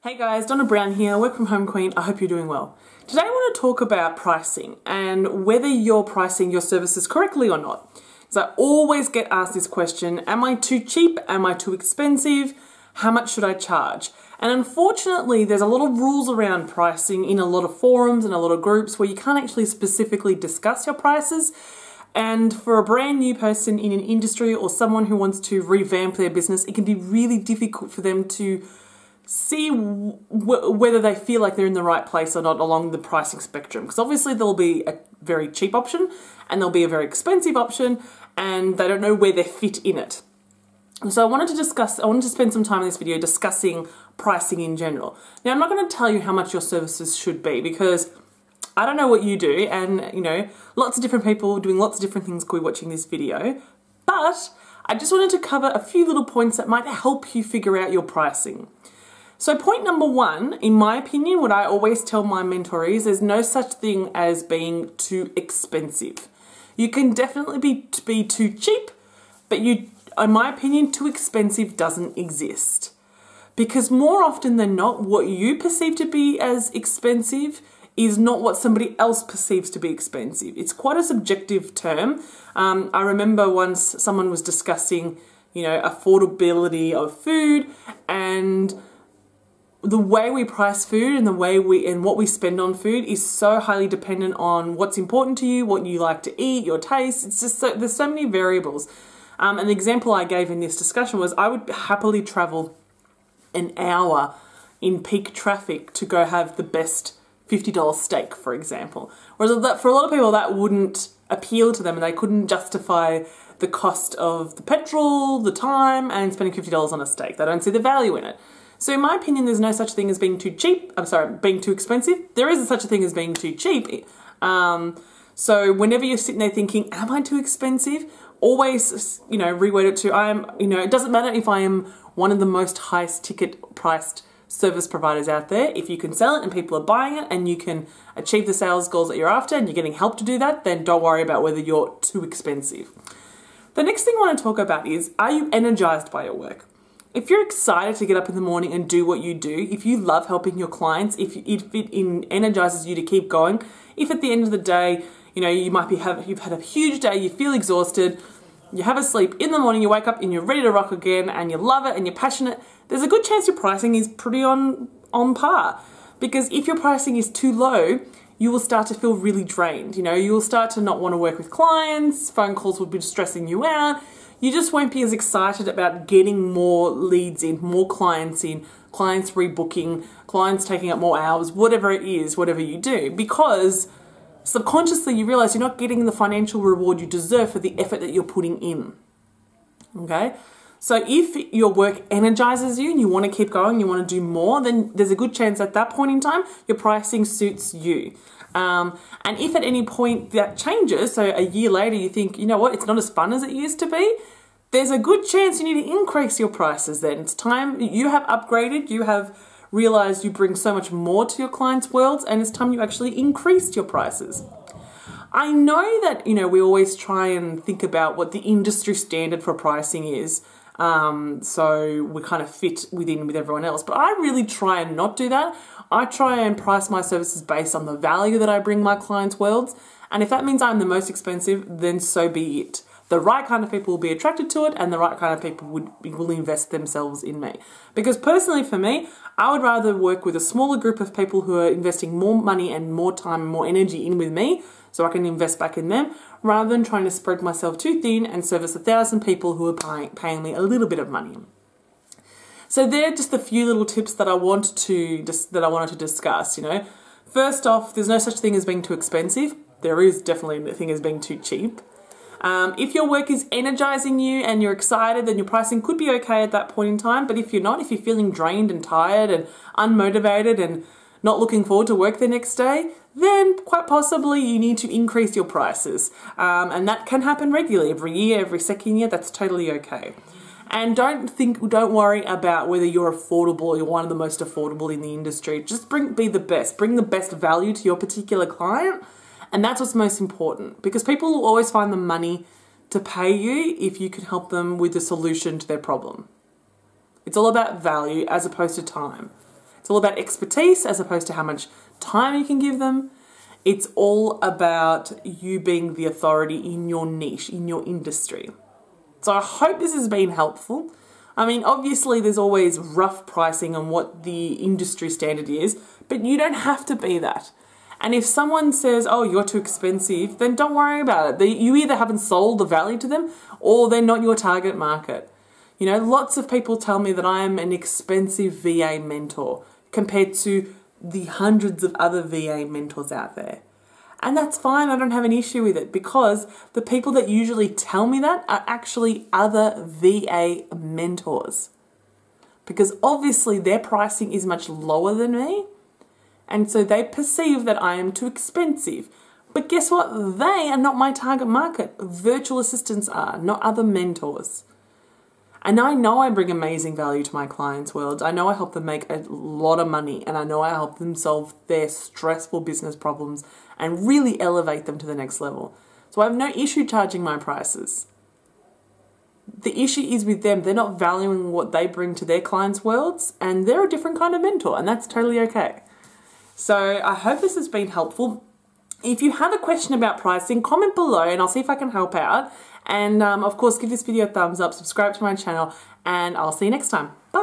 Hey guys, Donna Brown here, work from home queen. I hope you're doing well. Today I want to talk about pricing and whether you're pricing your services correctly or not. Because I always get asked this question, am I too cheap? Am I too expensive? How much should I charge? And unfortunately, there's a lot of rules around pricing in a lot of forums and a lot of groups where you can't actually specifically discuss your prices. And for a brand new person in an industry or someone who wants to revamp their business, it can be really difficult for them to see whether they feel like they're in the right place or not along the pricing spectrum. Because obviously there'll be a very cheap option and there'll be a very expensive option and they don't know where they fit in it. And so I wanted to spend some time in this video discussing pricing in general. Now I'm not going to tell you how much your services should be because I don't know what you do, and lots of different people doing lots of different things could be watching this video, but I just wanted to cover a few little points that might help you figure out your pricing. So point number one, in my opinion, what I always tell my mentorees, there's no such thing as being too expensive. You can definitely be too cheap, but in my opinion, too expensive doesn't exist. Because more often than not, what you perceive to be as expensive is not what somebody else perceives to be expensive. It's quite a subjective term. I remember once someone was discussing, affordability of food, and the way we price food and what we spend on food is so highly dependent on what's important to you, what you like to eat, your taste. It's just there's so many variables. An example I gave in this discussion was I would happily travel an hour in peak traffic to go have the best $50 steak, for example. Whereas for a lot of people that wouldn't appeal to them and they couldn't justify the cost of the petrol, the time, and spending $50 on a steak. They don't see the value in it. So in my opinion, there's no such thing as being too cheap. Being too expensive. There is such a thing as being too cheap. So whenever you're sitting there thinking, am I too expensive? Always, reword it to, it doesn't matter if I am one of the most highest ticket priced service providers out there. If you can sell it and people are buying it and you can achieve the sales goals that you're after and you're getting help to do that, then don't worry about whether you're too expensive. The next thing I want to talk about is, are you energized by your work? If you're excited to get up in the morning and do what you do, if you love helping your clients, if it energizes you to keep going, if at the end of the day, you've had a huge day, you feel exhausted, you have a sleep, in the morning you wake up and you're ready to rock again and you love it and you're passionate, there's a good chance your pricing is pretty on par. Because if your pricing is too low, you will start to feel really drained. You will start to not want to work with clients, phone calls will be stressing you out. You just won't be as excited about getting more leads in, more clients in, clients rebooking, clients taking up more hours, whatever it is, whatever you do, because subconsciously you realize you're not getting the financial reward you deserve for the effort that you're putting in. Okay? So if your work energizes you and you want to keep going, you want to do more, then there's a good chance at that point in time, your pricing suits you. And if at any point that changes, so a year later you think, you know what, it's not as fun as it used to be, there's a good chance you need to increase your prices then. It's time, you have upgraded, you have realized you bring so much more to your clients' worlds, and it's time you actually increased your prices. I know that, we always try and think about what the industry standard for pricing is, so we kind of fit within with everyone else, but I really try and not do that. I try and price my services based on the value that I bring my clients' worlds, and if that means I'm the most expensive, then so be it. The right kind of people will be attracted to it and the right kind of people will invest themselves in me. Because personally for me, I would rather work with a smaller group of people who are investing more money and more time and more energy in with me so I can invest back in them, rather than trying to spread myself too thin and service 1,000 people who are paying me a little bit of money. So they're just a few little tips that I wanted to discuss. First off, there's no such thing as being too expensive. There is definitely a thing as being too cheap. If your work is energizing you and you're excited, then your pricing could be okay at that point in time. But if you're not, if you're feeling drained and tired and unmotivated and not looking forward to work the next day, then quite possibly you need to increase your prices. And that can happen regularly, every year, every second year, that's totally okay. And don't worry about whether you're affordable or you're one of the most affordable in the industry. Just be the best. Bring the best value to your particular client. And that's what's most important, because people will always find the money to pay you if you can help them with the solution to their problem. It's all about value as opposed to time. It's all about expertise as opposed to how much time you can give them. It's all about you being the authority in your niche, in your industry. So I hope this has been helpful. I mean, obviously there's always rough pricing on what the industry standard is, but you don't have to be that. And if someone says, oh, you're too expensive, then don't worry about it. You either haven't sold the value to them or they're not your target market. You know, lots of people tell me that I am an expensive VA mentor compared to the hundreds of other VA mentors out there. And that's fine, I don't have an issue with it, because the people that usually tell me that are actually other VA mentors. Because obviously their pricing is much lower than me, and so they perceive that I am too expensive. But guess what? They are not my target market. Virtual assistants are, not other mentors. And I know I bring amazing value to my clients' worlds. I know I help them make a lot of money, and I know I help them solve their stressful business problems and really elevate them to the next level. So I have no issue charging my prices. The issue is with them. They're not valuing what they bring to their clients' worlds, and they're a different kind of mentor, and that's totally okay. So I hope this has been helpful. If you have a question about pricing, comment below and I'll see if I can help out. And of course, give this video a thumbs up, subscribe to my channel, and I'll see you next time. Bye.